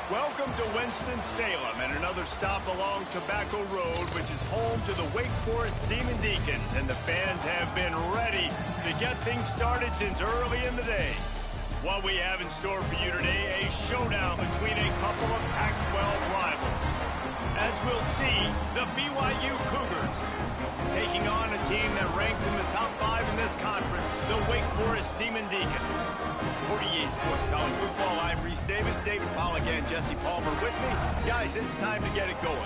Welcome to Winston-Salem and another stop along Tobacco Road, which is home to the Wake Forest Demon Deacons, and the fans have been ready to get things started since early in the day. What we have in store for you today, a showdown between a couple of Pac-12 rivals. As we'll see, the BYU Cougars taking on a team that ranks in the top 5 in this conference, the Wake Forest Demon Deacons. For EA Sports College Football, I'm Reese Davis, David Pollack, and Jesse Palmer with me. Guys, it's time to get it going.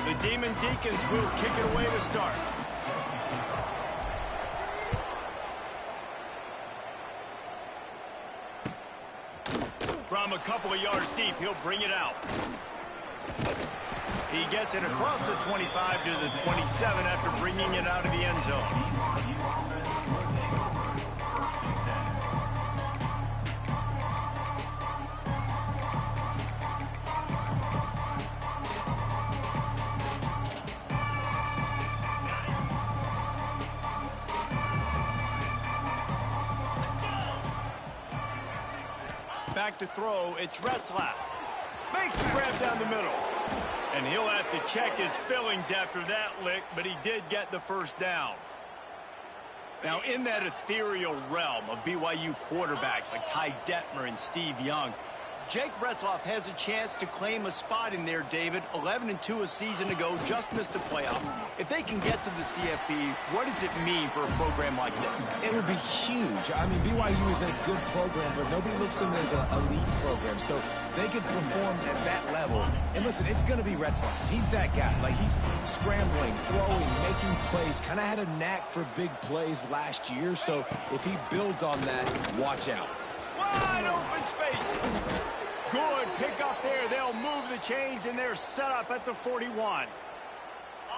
The Demon Deacons will kick it away to start. From a couple of yards deep, he'll bring it out. He gets it across the 25 to the 27 after bringing it out of the end zone. Back to throw, it's Retzlaff. Makes the grab down the middle. And he'll have to check his fillings after that lick, but he did get the first down. Now, in that ethereal realm of BYU quarterbacks like Ty Detmer and Steve Young, Jake Retzlaff has a chance to claim a spot in there, David. 11-2 a season ago, just missed a playoff. If they can get to the CFP, what does it mean for a program like this? It would be huge. I mean, BYU is a good program, but nobody looks at them as an elite program. So they could perform at that level. And listen, it's going to be Retzlaff. He's that guy. Like, he's scrambling, throwing, making plays. Kind of had a knack for big plays last year. So if he builds on that, watch out. Wide open spaces. Good pick up there. They'll move the chains, and they're set up at the 41.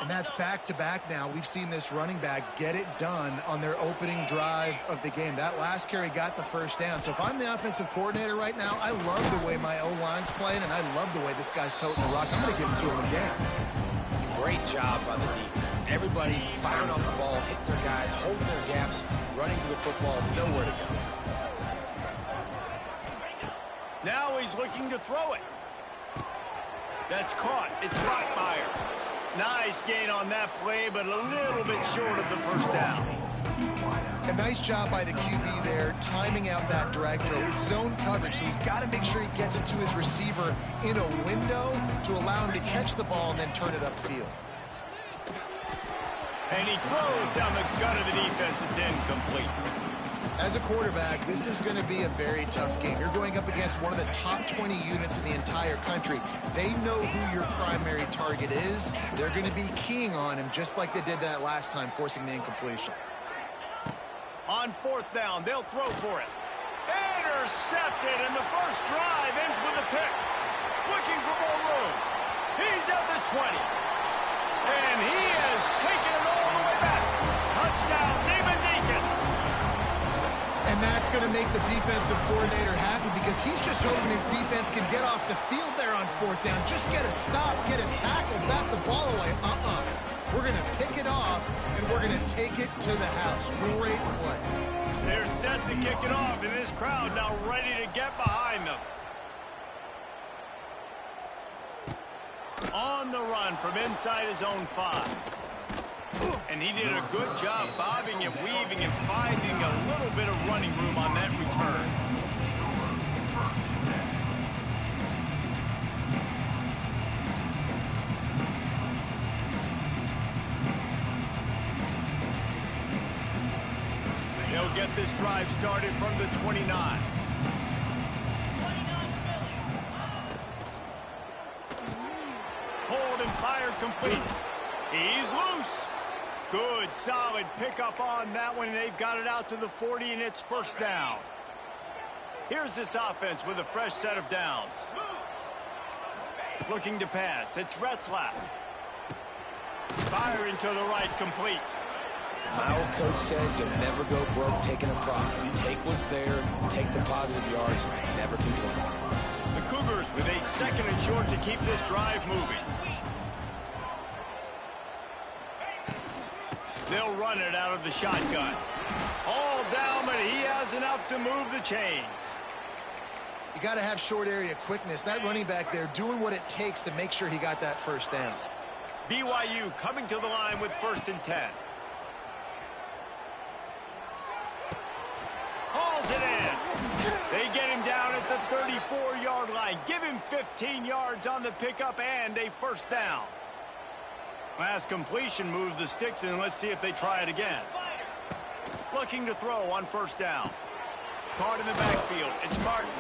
And that's back-to-back now. We've seen this running back get it done on their opening drive of the game. That last carry got the first down. So if I'm the offensive coordinator right now, I love the way my O-line's playing, and I love the way this guy's toting the rock. I'm going to give it to him again. Great job on the defense. Everybody firing on the ball, hitting their guys, holding their gaps, running to the football, nowhere to go. Now he's looking to throw it. That's caught. It's Rottmeyer. Nice gain on that play, but a little bit short of the first down. A nice job by the QB there, timing out that drag throw. It's zone coverage, so he's got to make sure he gets it to his receiver in a window to allow him to catch the ball and then turn it upfield. And he throws down the gut of the defense. It's incomplete. As a quarterback, this is going to be a very tough game. You're going up against one of the top 20 units in the entire country. They know who your primary target is. They're going to be keying on him just like they did that last time, forcing the incompletion. On fourth down, they'll throw for it. Intercepted, and the first drive ends with a pick. Looking for more room. He's at the 20. And he has taken it all the way back. Touchdown, Demon Deacons. And that's going to make the defensive coordinator happy because he's just hoping his defense can get off the field there on fourth down. Just get a stop, get a tackle, bat the ball away. We're going to pick it off, and we're going to take it to the house. Great play. They're set to kick it off, and this crowd now ready to get behind them. On the run from inside his own 5. And he did a good job bobbing and weaving and finding a little bit of running room on that return. They'll get this drive started from the 29. Hold and fire complete. He's loose. Good, solid pickup on that one, and they've got it out to the 40, and it's first down. Here's this offense with a fresh set of downs. Looking to pass. It's Retzlaff. Firing to the right, complete. My old coach said you'll never go broke taking a profit. Take what's there, take the positive yards, and never complain. The Cougars with a second and short to keep this drive moving. They'll run it out of the shotgun. All down, but he has enough to move the chains. You got to have short area quickness. That running back there doing what it takes to make sure he got that first down. BYU coming to the line with 1st and 10. Hauls it in. They get him down at the 34-yard line. Give him 15 yards on the pickup and a first down. Last completion moved the sticks, and let's see if they try it again. Looking to throw on 1st down. Caught in the backfield. It's Martin.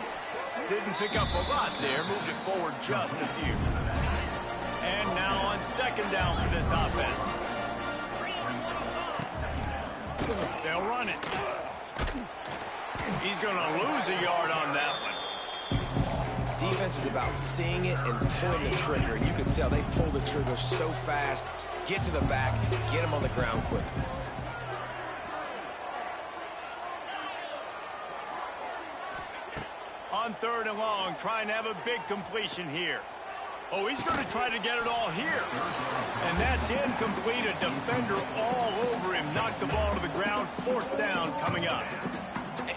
Didn't pick up a lot there. Moved it forward just a few. And now on 2nd down for this offense. They'll run it. He's going to lose a yard on that one. Defense is about seeing it and pulling the trigger. You can tell they pull the trigger so fast. Get to the back, get him on the ground quickly. On 3rd and long, trying to have a big completion here. Oh, he's going to try to get it all here. And that's incomplete. A defender all over him. Knocked the ball to the ground. 4th down coming up.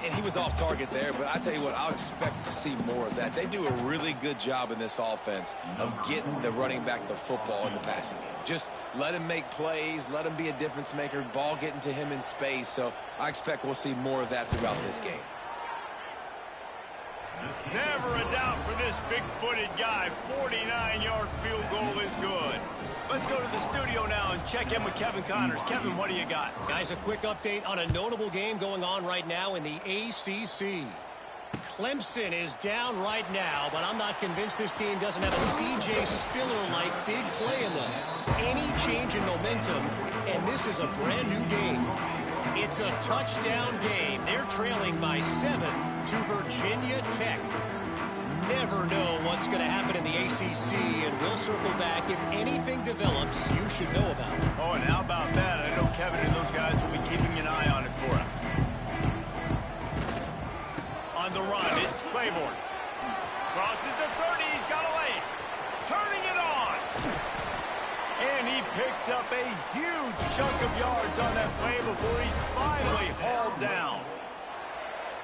And he was off target there, but I tell you what, I'll expect to see more of that. They do a really good job in this offense of getting the running back the football in the passing game. Just let him make plays, let him be a difference maker, ball getting to him in space. So I expect we'll see more of that throughout this game. Never a doubt for this big-footed guy. 49-yard field goal is good. Let's go to the studio now and check in with Kevin Connors. Kevin, what do you got? Guys, a quick update on a notable game going on right now in the ACC. Clemson is down right now, but I'm not convinced this team doesn't have a C.J. Spiller-like big play in them. Any change in momentum, and this is a brand-new game. It's a touchdown game. They're trailing by 7 to Virginia Tech. Never know what's going to happen in the ACC, and we'll circle back. If anything develops, you should know about it. Oh, and how about that? I know Kevin and those guys will be keeping an eye on it for us. On the run, it's Claiborne. Crosses the 30, he's got a lane. Turning it on. And he picks up a huge chunk of yards on that play before he's finally hauled down.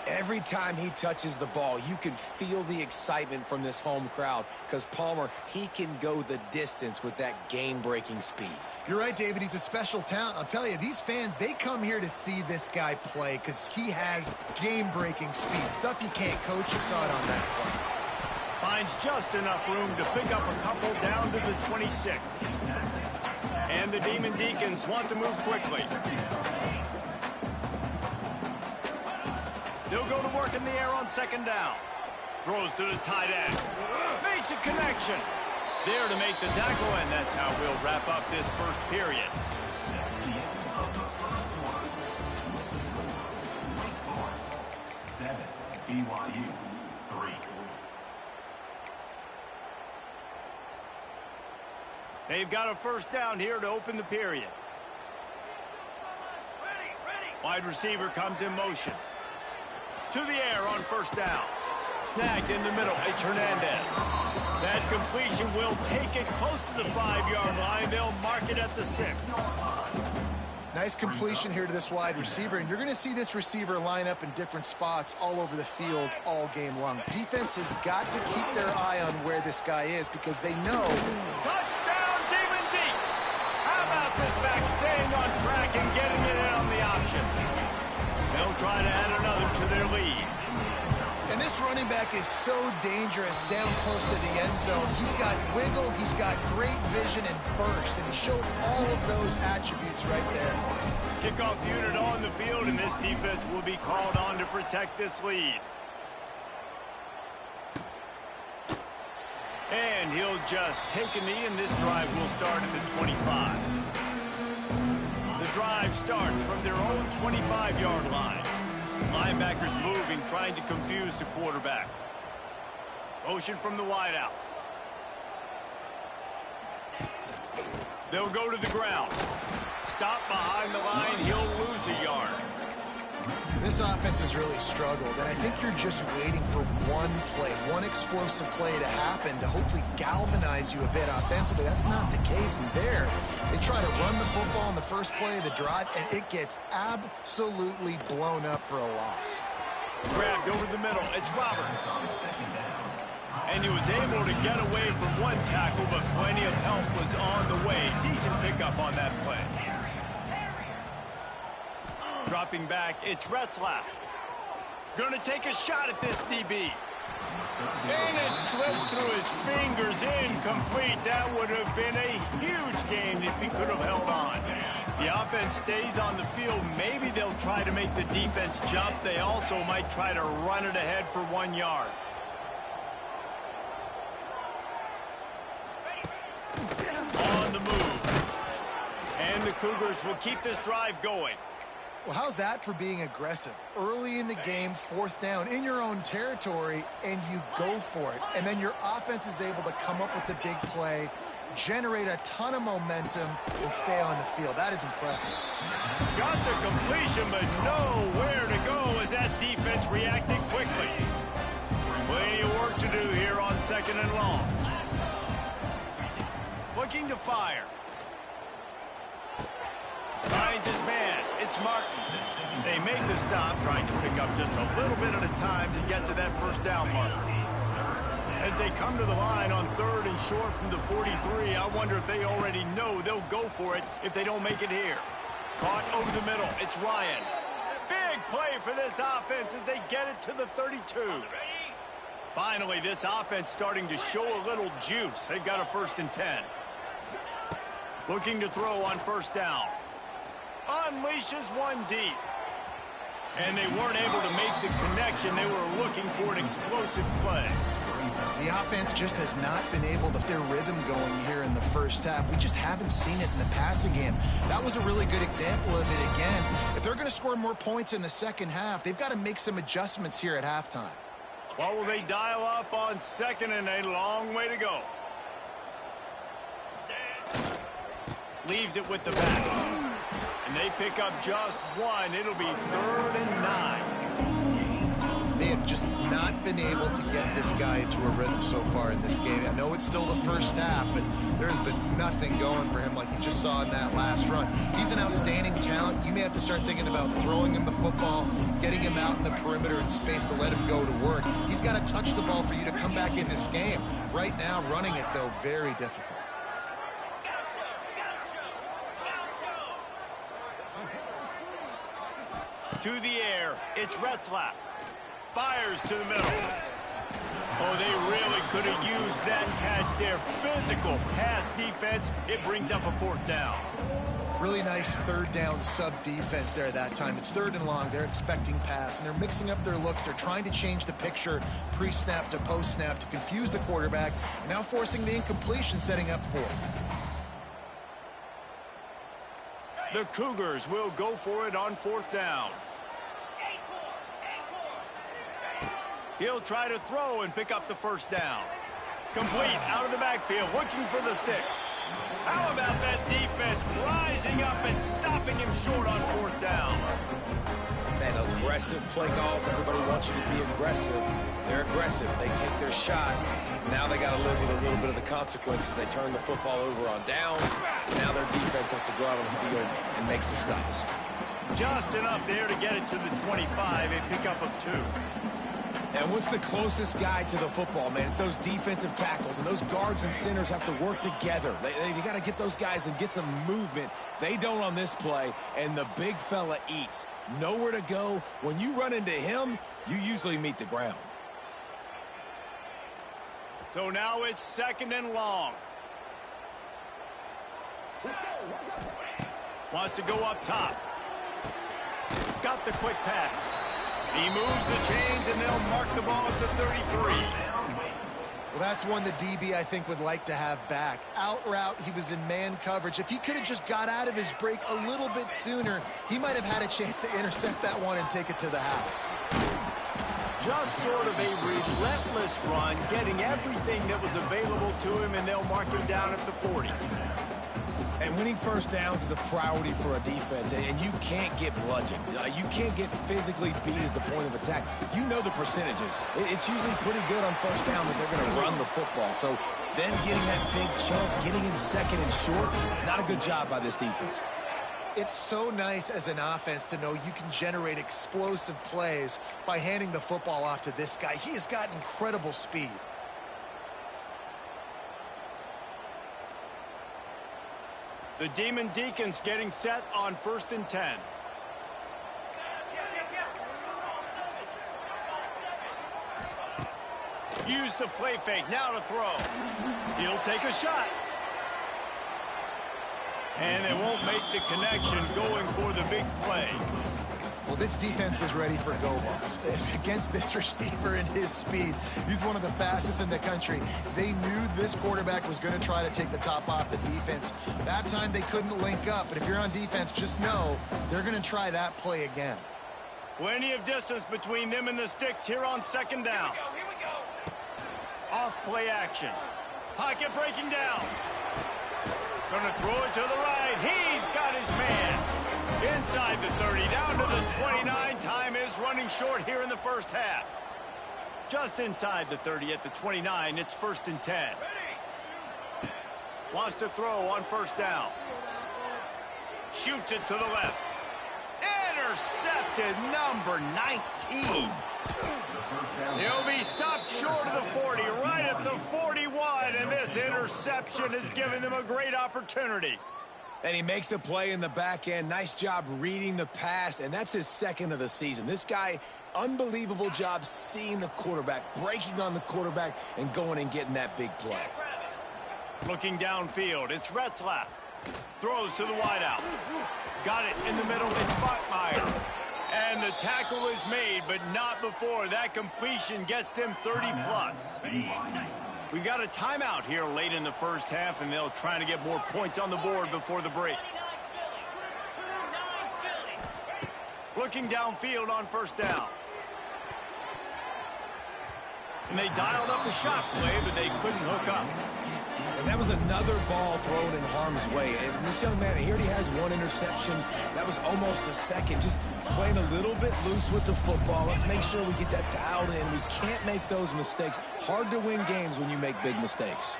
Every time he touches the ball, you can feel the excitement from this home crowd because Palmer, he can go the distance with that game-breaking speed. You're right, David. He's a special talent. I'll tell you, these fans, they come here to see this guy play because he has game-breaking speed. Stuff you can't coach. You saw it on that play. Finds just enough room to pick up a couple down to the 26. And the Demon Deacons want to move quickly. They'll go to work in the air on 2nd down. Throws to the tight end. Makes a connection. There to make the tackle, and that's how we'll wrap up this first period. BYU 3. They've got a first down here to open the period. Wide receiver comes in motion. To the air on 1st down. Snagged in the middle. It's Hernandez. That completion will take it close to the 5-yard line. They'll mark it at the 6. Nice completion here to this wide receiver, and you're going to see this receiver line up in different spots all over the field all game long. Defense has got to keep their eye on where this guy is because they know. Touchdown, Demon Deacs! How about this back staying on track and getting it in on the option? They'll try to add another to their lead. And this running back is so dangerous down close to the end zone. He's got wiggle, he's got great vision and burst, and he showed all of those attributes right there. Kickoff unit on the field, and this defense will be called on to protect this lead. And he'll just take a knee, and this drive will start at the 25. The drive starts from their own 25-yard line. Linebackers moving, trying to confuse the quarterback. Motion from the wideout. They'll go to the ground. Stop behind the line. He'll lose a yard. This offense has really struggled, and I think you're just waiting for one play, one explosive play to happen to hopefully galvanize you a bit offensively. That's not the case in there. They try to run the football in the first play of the drive, and it gets absolutely blown up for a loss. Grabbed over the middle. It's Roberts. And he was able to get away from one tackle, but plenty of help was on the way. Decent pickup on that play. Dropping back, it's Retzlaff. Going to take a shot at this DB. And it slips through his fingers, incomplete. That would have been a huge gain if he could have held on. The offense stays on the field. Maybe they'll try to make the defense jump. They also might try to run it ahead for 1 yard. On the move. And the Cougars will keep this drive going. Well, how's that for being aggressive? Early in the game, 4th down, in your own territory, and you go for it. And then your offense is able to come up with the big play, generate a ton of momentum, and stay on the field. That is impressive. Got the completion, but nowhere to go as that defense reacted quickly. Plenty of work to do here on 2nd and long. Looking to fire. Finds his man. It's Martin. They make the stop, trying to pick up just a little bit at a time to get to that 1st down marker. As they come to the line on 3rd and short from the 43, I wonder if they already know they'll go for it if they don't make it here. Caught over the middle. It's Ryan. Big play for this offense as they get it to the 32. Finally, this offense starting to show a little juice. They've got a 1st and 10. Looking to throw on 1st down. Unleashes one deep. And they weren't able to make the connection. They were looking for an explosive play. The offense just has not been able to get their rhythm going here in the 1st half. We just haven't seen it in the passing game. That was a really good example of it again. If they're going to score more points in the 2nd half, they've got to make some adjustments here at halftime. What will they dial up on 2nd and a long way to go? Leaves it with the back. And they pick up just one. It'll be 3rd and 9. They have just not been able to get this guy into a rhythm so far in this game. I know it's still the 1st half, but there's been nothing going for him like you just saw in that last run. He's an outstanding talent. You may have to start thinking about throwing him the football, getting him out in the perimeter in space to let him go to work. He's got to touch the ball for you to come back in this game. Right now, running it, though, very difficult. To the air, it's Retzlaff. Fires to the middle. Oh, they really could have used that catch there. Physical pass defense. It brings up a 4th down. Really nice 3rd down sub-defense there that time. It's 3rd and long. They're expecting pass, and they're mixing up their looks. They're trying to change the picture pre-snap to post-snap to confuse the quarterback, now forcing the incompletion, setting up 4th. The Cougars will go for it on 4th down. He'll try to throw and pick up the 1st down. Complete out of the backfield, looking for the sticks. How about that defense rising up and stopping him short on 4th down? Man, aggressive play calls. Everybody wants you to be aggressive. They're aggressive. They take their shot. Now they got to live with a little bit of the consequences. They turn the football over on downs. Now their defense has to go out on the field and make some stops. Just enough there to get it to the 25, a pickup of 2. And what's the closest guy to the football, man? It's those defensive tackles, and those guards and centers have to work together. They got to get those guys and get some movement. They don't on this play, and the big fella eats. Nowhere to go. When you run into him, you usually meet the ground. So now it's 2nd and long. Wants to go up top. Got the quick pass. He moves the chains, and they'll mark the ball at the 33. Well, that's one the DB, I think, would like to have back. Out route, he was in man coverage. If he could have just got out of his break a little bit sooner, he might have had a chance to intercept that one and take it to the house. Just sort of a relentless run, getting everything that was available to him, and they'll mark him down at the 40. And winning first downs is a priority for a defense, and you can't get bludgeoned. You can't get physically beat at the point of attack. You know the percentages. It's usually pretty good on first down that they're going to run the football. So then getting that big chunk, getting in second and short, not a good job by this defense. It's so nice as an offense to know you can generate explosive plays by handing the football off to this guy. He has got incredible speed. The Demon Deacons getting set on 1st and 10. Use the play fake, now to throw. He'll take a shot. And they won't make the connection going for the big play. Well, this defense was ready for go balls. Against this receiver and his speed, he's one of the fastest in the country. They knew this quarterback was going to try to take the top off the defense. That time they couldn't link up, but if you're on defense, just know they're going to try that play again. Plenty of distance between them and the sticks here on 2nd down. Here we go. Off play action. Pocket breaking down. Gonna throw it to the right. He's got his man. Inside the 30, down to the 29. Time is running short here in the first half. Just inside the 30 at the 29. It's 1st and 10. Wants to throw on 1st down. Shoots it to the left. Intercepted, number 19. He'll be stopped short of the 40, right at the 41, and this interception has given them a great opportunity. And he makes a play in the back end. Nice job reading the pass, and that's his 2nd of the season. This guy, unbelievable job seeing the quarterback, breaking on the quarterback, and going and getting that big play. Looking downfield, it's Retzlaff. Throws to the wideout. Got it in the middle, it's Bachmeier. And the tackle is made, but not before that completion gets them 30+. We got a timeout here late in the first half, and they'll try to get more points on the board before the break. Looking downfield on 1st down. And they dialed up a shot play, but they couldn't hook up. And that was another ball thrown in harm's way. And this young man, he already has 1 interception. That was almost a 2nd. Just playing a little bit loose with the football. Let's make sure we get that dialed in. We can't make those mistakes. Hard to win games when you make big mistakes.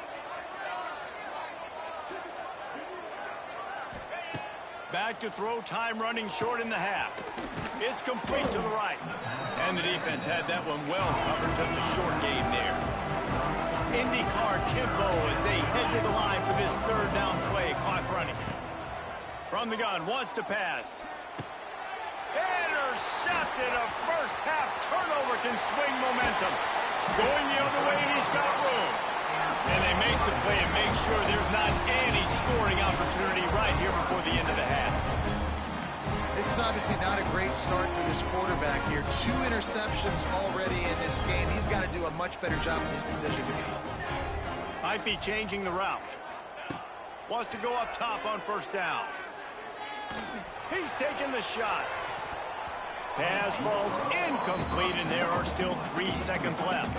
Back to throw, time running short in the half. It's complete to the right. And the defense had that one well covered, just a short game there. IndyCar tempo as they head to the line for this 3rd down play. Clock running. From the gun, wants to pass. Intercepted. A first half turnover can swing momentum. Going the other way, and he's got room. And they make the play and make sure there's not any scoring opportunity right here before the end of the half. This is obviously not a great start for this quarterback here. 2 interceptions already in this game. He's got to do a much better job with his decision making. Might be changing the route. Wants to go up top on 1st down. He's taking the shot. Pass falls incomplete, and there are still 3 seconds left.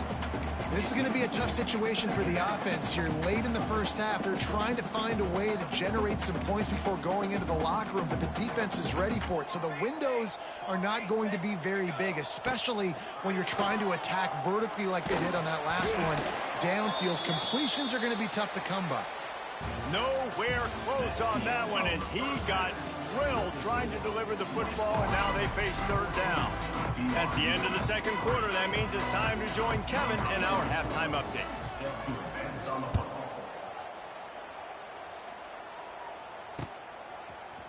This is going to be a tough situation for the offense here. Late in the first half, they're trying to find a way to generate some points before going into the locker room, but the defense is ready for it. So the windows are not going to be very big, especially when you're trying to attack vertically like they did on that last one. Downfield completions are going to be tough to come by. Nowhere close on that one as he got drilled trying to deliver the football, and now they face 3rd down. That's the end of the 2nd quarter. That means it's time to join Kevin in our halftime update.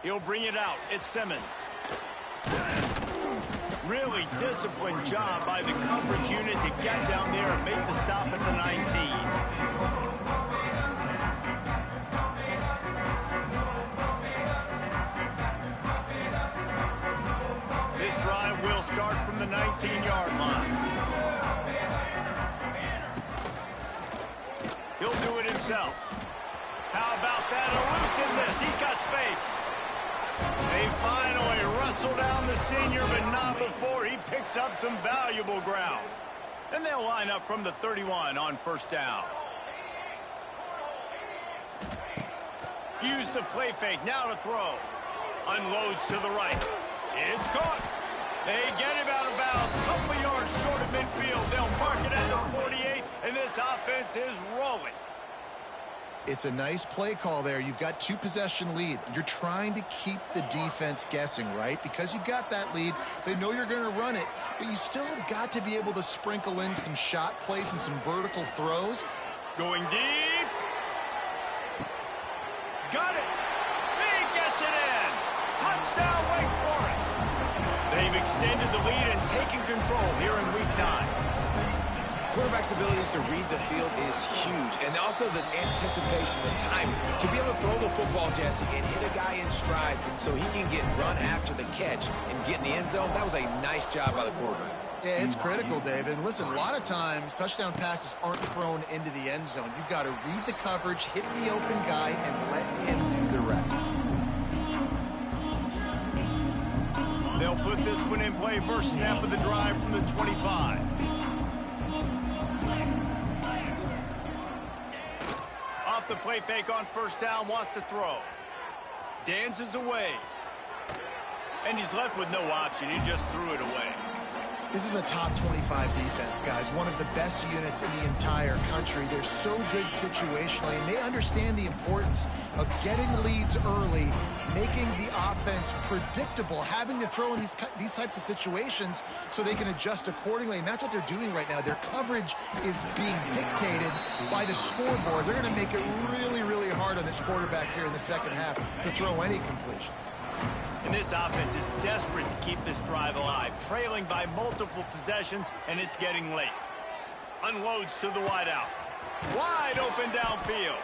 He'll bring it out. It's Simmons. Really disciplined job by the coverage unit to get down there and make the stop at the 19. This drive will start from the 19-yard line. He'll do it himself. How about that? Elusive this. He's got space. They finally wrestle down the senior, but not before he picks up some valuable ground. And they'll line up from the 31 on 1st down. Use the play fake, now to throw. Unloads to the right. It's caught. They get him out of bounds. Couple yards short of midfield. They'll mark it at the 48, and this offense is rolling. It's a nice play call there. You've got 2-possession lead. You're trying to keep the defense guessing, right? Because you've got that lead. They know you're going to run it, but you still have got to be able to sprinkle in some shot plays and some vertical throws. Going deep. Got it. He gets it in. Touchdown, Wake Forest. They've extended the lead and taken control here in Week 9. Quarterback's abilities to read the field is huge, and also the anticipation, the timing. To be able to throw the football, Jesse, and hit a guy in stride so he can get run after the catch and get in the end zone, that was a nice job by the quarterback. Yeah, it's critical, David. And listen, a lot of times touchdown passes aren't thrown into the end zone. You've got to read the coverage, hit the open guy, and let him do the rest. They'll put this one in play. First snap of the drive from the 25. Off the play fake on first down, wants to throw. Dances away. And he's left with no option. He just threw it away. This is a top 25 defense, guys. One of the best units in the entire country. They're so good situationally, and they understand the importance of getting leads early, making the offense predictable, having to throw in these types of situations so they can adjust accordingly. And that's what they're doing right now. Their coverage is being dictated by the scoreboard. They're going to make it really, really hard on this quarterback here in the second half to throw any completions. And this offense is desperate to keep this drive alive, trailing by multiple possessions, and it's getting late. Unloads to the wideout. Wide open downfield.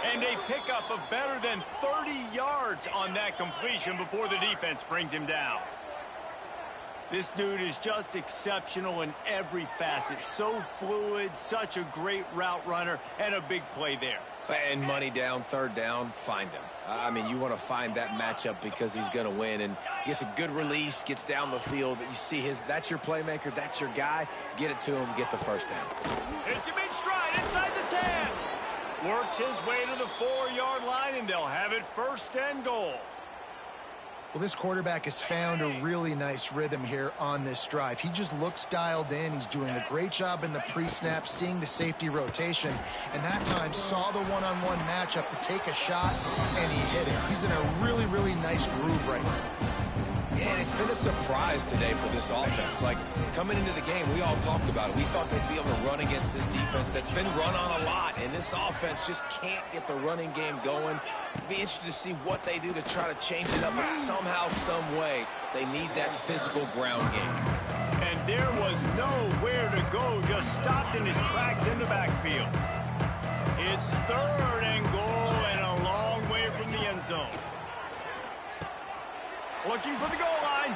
And a pickup of better than 30 yards on that completion before the defense brings him down. This dude is just exceptional in every facet. So fluid, such a great route runner, and a big play there. And money down, third down, find him. I mean, you want to find that matchup because he's going to win, and gets a good release, gets down the field. You see that's your playmaker, that's your guy. Get it to him, get the first down. It's a big stride inside the 10. Works his way to the 4-yard line, and they'll have it first and goal. Well, this quarterback has found a really nice rhythm here on this drive. He just looks dialed in. He's doing a great job in the pre-snap, seeing the safety rotation, and that time saw the one-on-one matchup to take a shot, and he hit it. He's in a really, really nice groove right now. Yeah, and it's been a surprise today for this offense. Like, coming into the game, we all talked about it. We thought they'd be able to run against this defense that's been run on a lot, and this offense just can't get the running game going. Be interested to see what they do to try to change it up, but somehow, some way, they need that physical ground game. And there was nowhere to go, just stopped in his tracks in the backfield. It's third and goal and a long way from the end zone. Looking for the goal line.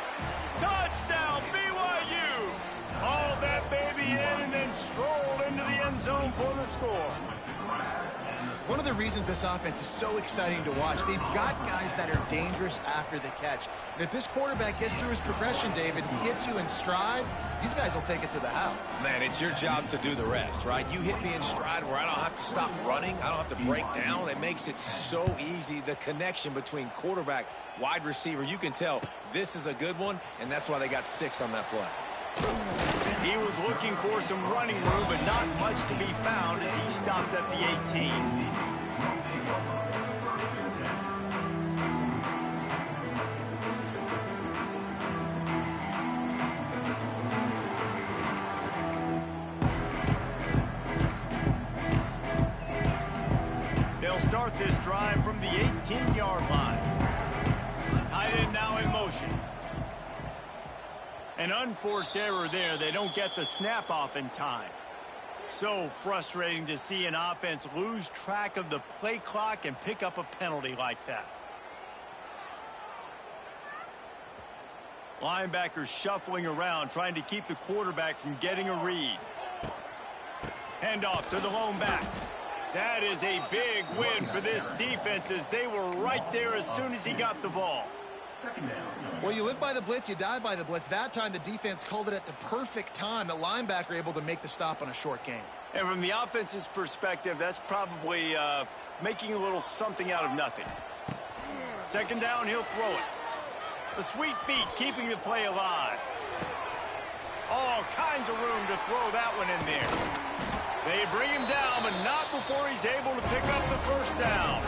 Touchdown, BYU! Hauled that baby in and then strolled into the end zone for the score. One of the reasons this offense is so exciting to watch, they've got guys that are dangerous after the catch. And if this quarterback gets through his progression, David, he hits you in stride, these guys will take it to the house. Man, it's your job to do the rest, right? You hit me in stride where I don't have to stop running. I don't have to break down. It makes it so easy. The connection between quarterback, wide receiver, you can tell this is a good one, and that's why they got 6 on that play. He was looking for some running room, but not much to be found as he stopped at the 18. They'll start this drive from the 18-yard line. Tight end now in motion. An unforced error there. They don't get the snap off in time. So frustrating to see an offense lose track of the play clock and pick up a penalty like that. Linebackers shuffling around, trying to keep the quarterback from getting a read. Handoff to the lone back. That is a big win for this defense as they were right there as soon as he got the ball. Second down. Well, you live by the blitz, you die by the blitz. That time, the defense called it at the perfect time. The linebacker able to make the stop on a short gain. And from the offense's perspective, that's probably making a little something out of nothing. Second down, he'll throw it. The sweet feet keeping the play alive. All kinds of room to throw that one in there. They bring him down, but not before he's able to pick up the first down.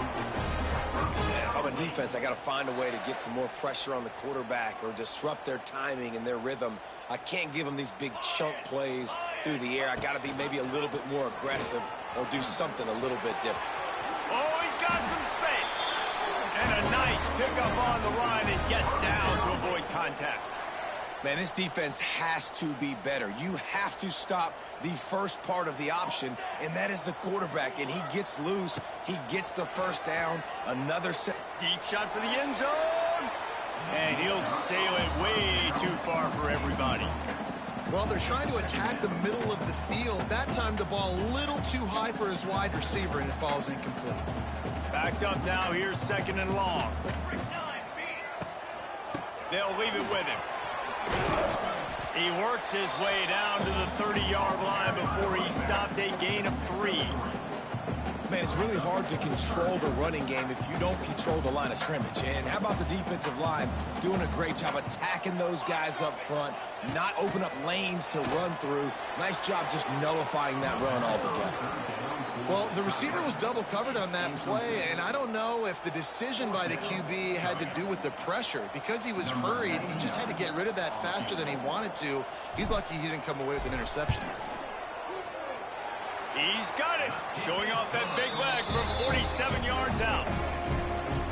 Man, if I'm a defense, I got to find a way to get some more pressure on the quarterback or disrupt their timing and their rhythm. I can't give them these big chunk plays through the air. I got to be maybe a little bit more aggressive or do something a little bit different. Oh, he's got some space. And a nice pickup on the line and gets down to avoid contact. Man, this defense has to be better. You have to stop the first part of the option, and that is the quarterback. And he gets loose. He gets the first down. Another set. Deep shot for the end zone. And he'll sail it way too far for everybody. Well, they're trying to attack the middle of the field. That time, the ball a little too high for his wide receiver, and it falls incomplete. Backed up now. Here's second and long. They'll leave it with him. He works his way down to the 30-yard line before he stopped a gain of 3. Man, it's really hard to control the running game if you don't control the line of scrimmage. And how about the defensive line doing a great job attacking those guys up front, not open up lanes to run through. Nice job just nullifying that run altogether. Well, the receiver was double covered on that play, and I don't know if the decision by the QB had to do with the pressure. Because he was hurried, he just had to get rid of that faster than he wanted to. He's lucky he didn't come away with an interception. He's got it, showing off that big leg from 47 yards out.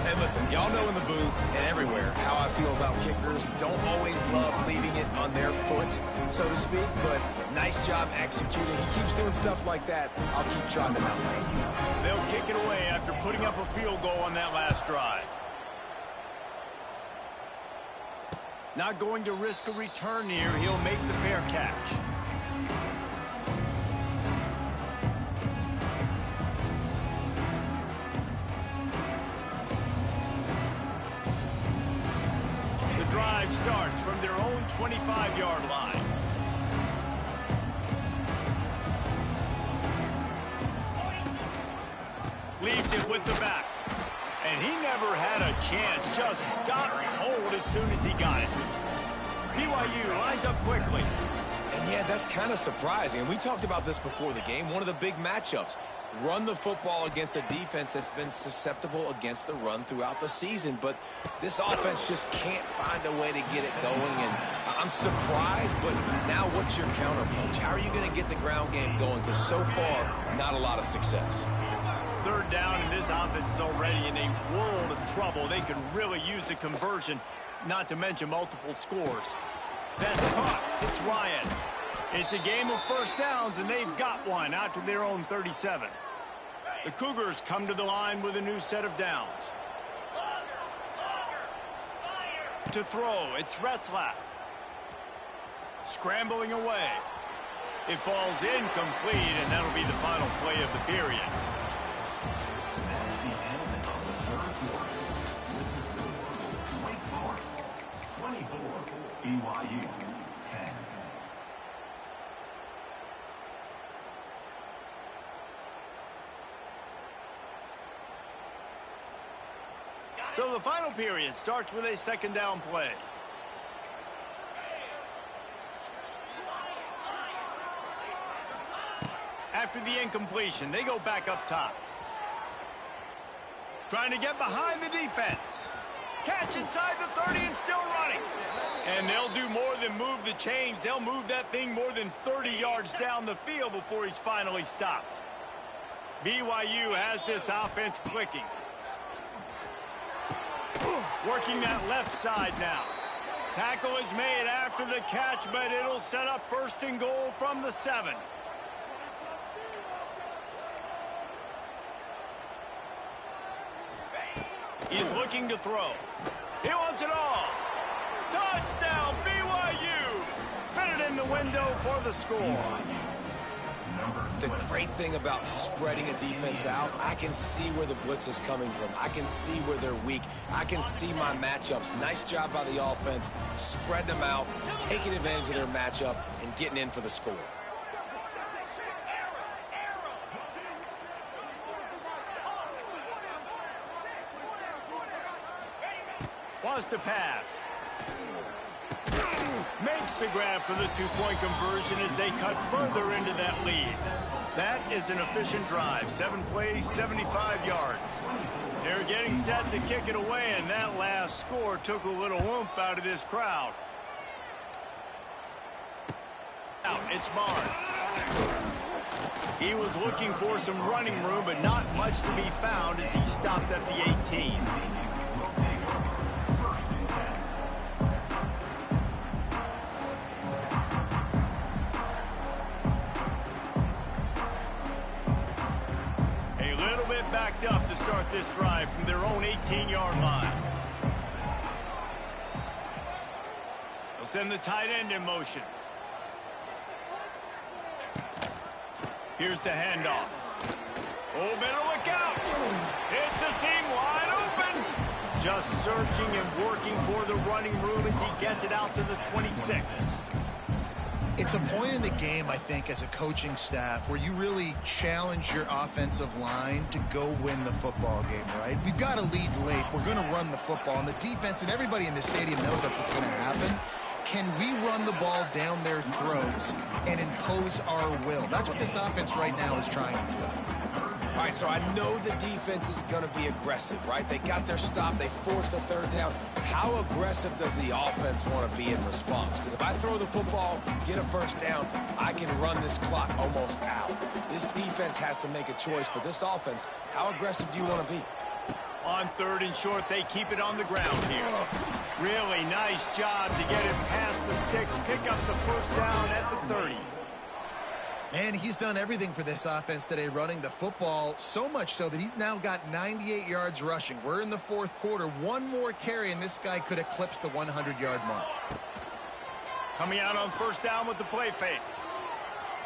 And listen, y'all know in the booth and everywhere how I feel about kickers. Don't always love leaving it on their foot, so to speak, but nice job executing. He keeps doing stuff like that. I'll keep trotting him out there. They'll kick it away after putting up a field goal on that last drive. Not going to risk a return here. He'll make the fair catch. Drive starts from their own 25-yard line. Leaves it with the back. And he never had a chance. Just stopped cold as soon as he got it. BYU lines up quickly. And yeah, that's kind of surprising. And we talked about this before the game. One of the big matchups. Run the football against a defense that's been susceptible against the run throughout the season. But this offense just can't find a way to get it going. And I'm surprised, but now what's your counterpunch? How are you going to get the ground game going? Because so far, not a lot of success. Third down, and this offense is already in a world of trouble. They could really use a conversion, not to mention multiple scores. That's caught. It's Ryan. It's a game of first downs, and they've got one out to their own 37. The Cougars come to the line with a new set of downs. To throw, it's Retzlaff. Scrambling away. It falls incomplete, and that'll be the final play of the period. That's the end of the third quarter. Wake Forest 24, BYU 10. So the final period starts with a second down play. After the incompletion, they go back up top. Trying to get behind the defense. Catch inside the 30 and still running. And they'll do more than move the chains. They'll move that thing more than 30 yards down the field before he's finally stopped. BYU has this offense clicking. Working that left side now. Tackle is made after the catch, but it'll set up first and goal from the 7. He's looking to throw. He wants it all. Touchdown, BYU! Fitted in the window for the score. The great thing about spreading a defense out, I can see where the blitz is coming from. I can see where they're weak. I can see my matchups. Nice job by the offense, spreading them out, taking advantage of their matchup, and getting in for the score. Wants to pass. Makes the grab for the two-point conversion as they cut further into that lead. That is an efficient drive. 7 plays, 75 yards. They're getting set to kick it away, and that last score took a little oomph out of this crowd. Out, it's Barnes. He was looking for some running room, but not much to be found as he stopped at the 18. Backed up to start this drive from their own 18-yard line. They'll send the tight end in motion. Here's the handoff. Oh, better look out. It's a seam wide open. Just searching and working for the running room as he gets it out to the 26. It's a point in the game, I think, as a coaching staff where you really challenge your offensive line to go win the football game, right? We've got to lead late. We're going to run the football. And the defense and everybody in the stadium knows that's what's going to happen. Can we run the ball down their throats and impose our will? That's what this offense right now is trying to do. All right, so I know the defense is going to be aggressive, right? They got their stop. They forced a third down. How aggressive does the offense want to be in response? Because if I throw the football, get a first down, I can run this clock almost out. This defense has to make a choice, but this offense, how aggressive do you want to be? On 3rd and short, they keep it on the ground here. Really nice job to get it past the sticks, pick up the first down at the 30. And he's done everything for this offense today, running the football, so much so that he's now got 98 yards rushing. We're in the 4th quarter. One more carry, and this guy could eclipse the 100-yard mark. Coming out on first down with the play fake.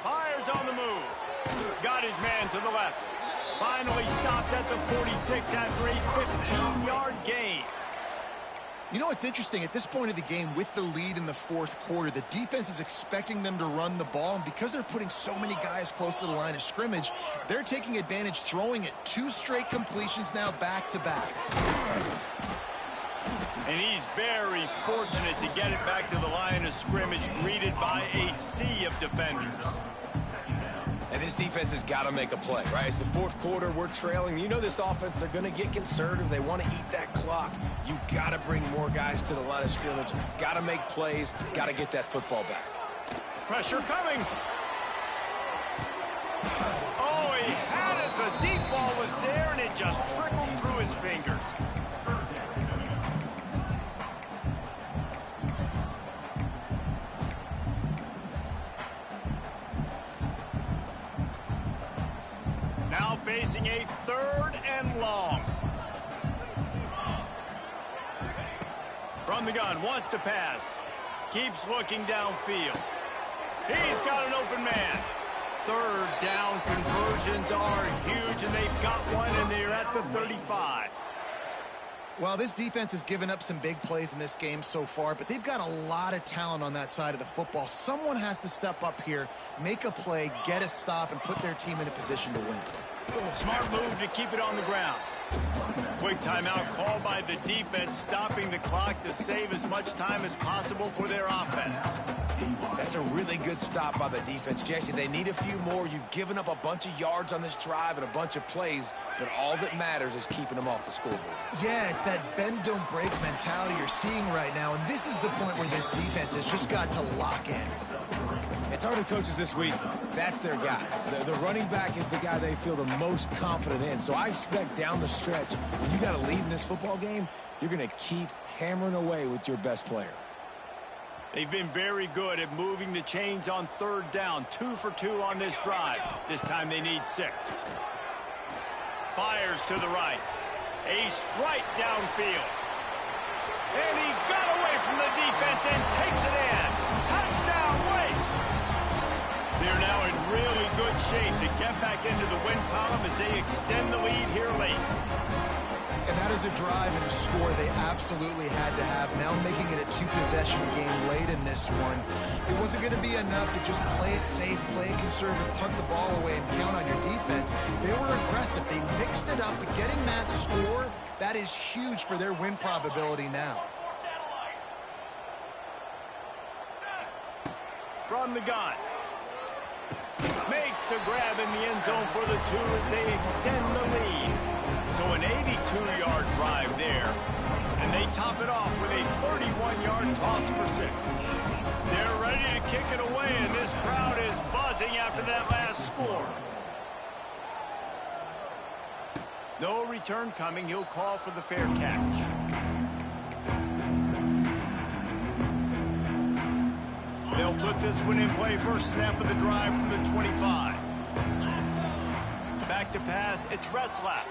Fires on the move. Got his man to the left. Finally stopped at the 46 after a 15-yard gain. You know what's interesting? At this point of the game, with the lead in the 4th quarter, the defense is expecting them to run the ball, and because they're putting so many guys close to the line of scrimmage, they're taking advantage, throwing it 2 straight completions now back-to-back. And he's very fortunate to get it back to the line of scrimmage, greeted by a sea of defenders. And this defense has got to make a play, right? It's the 4th quarter. We're trailing. You know this offense, they're going to get conservative. They want to eat that clock. You got to bring more guys to the line of scrimmage. Got to make plays. Got to get that football back. Pressure coming. Oh, he had it. The deep ball was there, and it just trickled through his fingers. Now facing a 3rd and long. From the gun, wants to pass. Keeps looking downfield. He's got an open man. 3rd down conversions are huge, and they've got one, and they're at the 35. Well, this defense has given up some big plays in this game so far, but they've got a lot of talent on that side of the football. Someone has to step up here, make a play, get a stop, and put their team in a position to win. Smart move to keep it on the ground. Quick timeout called by the defense, stopping the clock to save as much time as possible for their offense. That's a really good stop by the defense, Jesse. They need a few more. You've given up a bunch of yards on this drive and a bunch of plays, but all that matters is keeping them off the scoreboard. Yeah, it's that bend, don't break mentality you're seeing right now, and this is the point where this defense has just got to lock in. It's our coaches this week. That's their guy. The running back is the guy they feel the most confident in. So I expect down the stretch, when you got a lead in this football game, you're going to keep hammering away with your best player. They've been very good at moving the chains on 3rd down. 2 for 2 on this drive. This time they need 6. Fires to the right. A strike downfield. And he got away from the defense and takes it in. Touchdown, Wake! They're now in really good shape to get back into the win column as they extend the lead here late. And that is a drive and a score they absolutely had to have. Now making it a two-possession game late in this one. It wasn't going to be enough to just play it safe, play it conservative, punt the ball away, and count on your defense. They were aggressive. They mixed it up, but getting that score, that is huge for their win probability now. From the gun. Makes the grab in the end zone for the 2 as they extend the lead. So an 82-yard drive there. And they top it off with a 31-yard toss for 6. They're ready to kick it away, and this crowd is buzzing after that last score. No return coming. He'll call for the fair catch. They'll put this one in play. First snap of the drive from the 25. Back to pass. It's Retzlaff.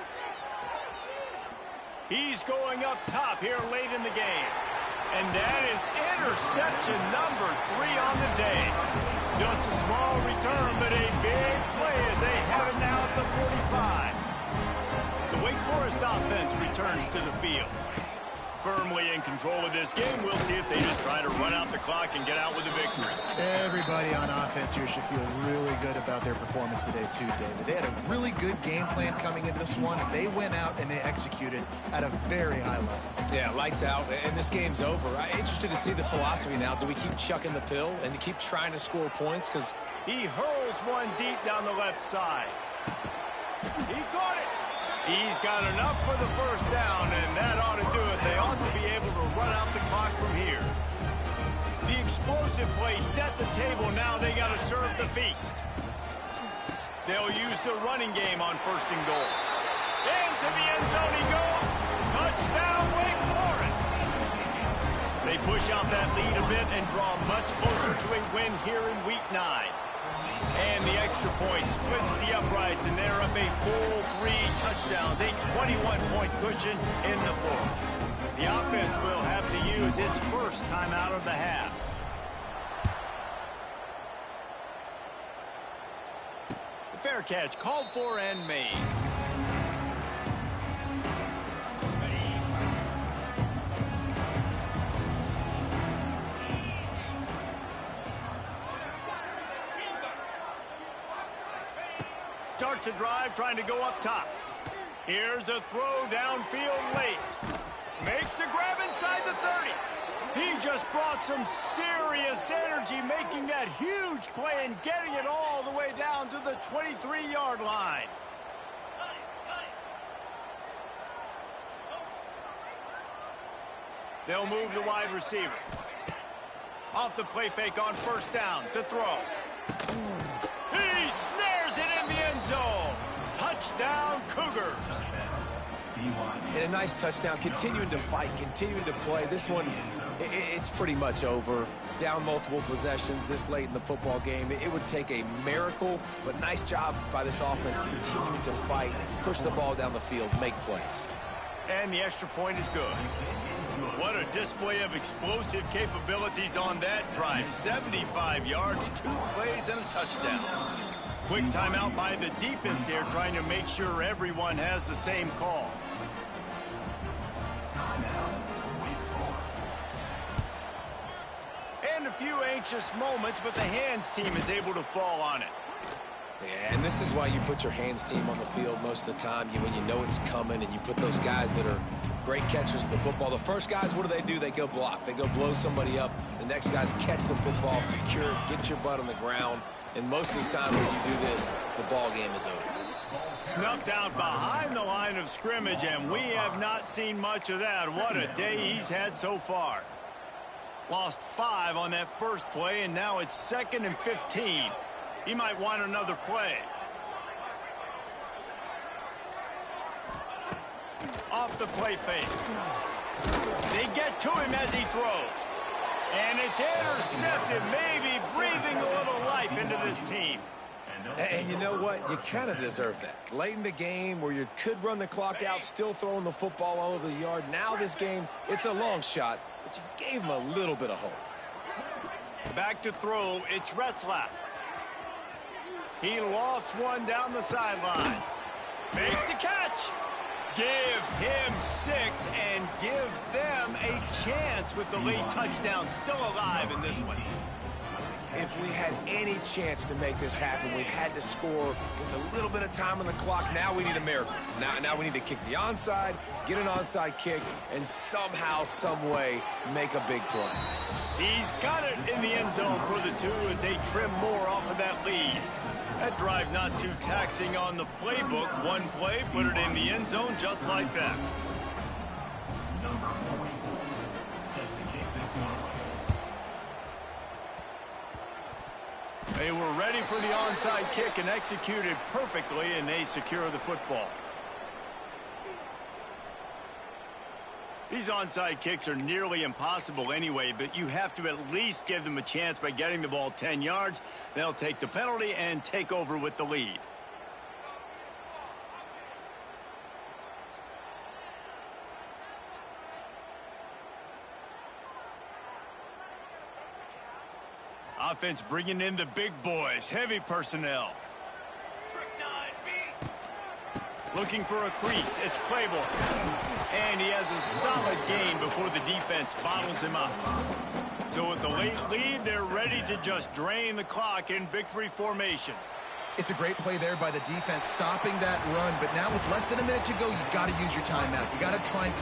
He's going up top here late in the game. And that is interception number 3 on the day. Just a small return, but a big play as they have it now at the 45. The Wake Forest offense returns to the field. Firmly in control of this game. We'll see if they just try to run out the clock and get out with a victory. Everybody on offense here should feel really good about their performance today too, David. They had a really good game plan coming into this one. They went out and they executed at a very high level. Yeah, lights out, and this game's over. I'm interested to see the philosophy now. Do we keep chucking the pill and to keep trying to score points? Because he hurls one deep down the left side. He caught it. He's got enough for the first down, and that ought to do it. They ought to be able to run out the clock from here. The explosive play set the table. Now they got to serve the feast. They'll use the running game on 1st and goal. Into the end zone he goes. Touchdown, Wake Forest. They push out that lead a bit and draw much closer to a win here in Week 9. And the extra point splits the uprights, and they're up a full 3 touchdowns, a 21-point cushion in the 4th. The offense will have to use its first time out of the half. The fair catch called for and made. Starts a drive trying to go up top. Here's a throw downfield late. Makes the grab inside the 30. He just brought some serious energy making that huge play and getting it all the way down to the 23-yard line. They'll move the wide receiver. Off the play fake on 1st down to throw. He snares it in the end zone. Touchdown, Cougars. And a nice touchdown, continuing to fight, continuing to play. This one, it's pretty much over. Down multiple possessions this late in the football game. It would take a miracle, but nice job by this offense continuing to fight, push the ball down the field, make plays. And the extra point is good. What a display of explosive capabilities on that drive. 75 yards, 2 plays, and a touchdown. Quick timeout by the defense there, trying to make sure everyone has the same call. And a few anxious moments, but the hands team is able to fall on it. Yeah, and this is why you put your hands team on the field most of the time. When you know it's coming, and you put those guys that are great catchers of the football. The first guys, what do? They go block. They go blow somebody up. The next guys catch the football, secure it, get your butt on the ground. And most of the time when you do this, the ball game is over. Snuffed out behind the line of scrimmage, and we have not seen much of that. What a day he's had so far. Lost 5 on that first play, and now it's 2nd and 15. He might want another play. Off the play fake. They get to him as he throws. And it's intercepted, maybe breathing a little life into this team. And you know what? You kind of deserve that. Late in the game where you could run the clock out, still throwing the football all over the yard. Now this game, it's a long shot, but you gave him a little bit of hope. Back to throw, it's Retzlaff. He lofts one down the sideline. Makes the catch. Give him 6 and give them a chance with the late touchdown still alive in this one. If we had any chance to make this happen, we had to score with a little bit of time on the clock. Now we need a miracle. Now we need to kick the onside, get an onside kick, and somehow, some way, make a big play. He's got it in the end zone for the 2 as they trim more off of that lead. That drive not too taxing on the playbook. One play, put it in the end zone just like that. Number 44 set to kick this one. They were ready for the onside kick and executed perfectly, and they secure the football. These onside kicks are nearly impossible anyway, but you have to at least give them a chance by getting the ball 10 yards. They'll take the penalty and take over with the lead. Offense bringing in the big boys, heavy personnel. Looking for a crease, it's Claiborne. And he has a solid gain before the defense bottles him up. So with the late lead, they're ready to just drain the clock in victory formation. It's a great play there by the defense, stopping that run. But now with less than a minute to go, you've got to use your timeout. You got to try and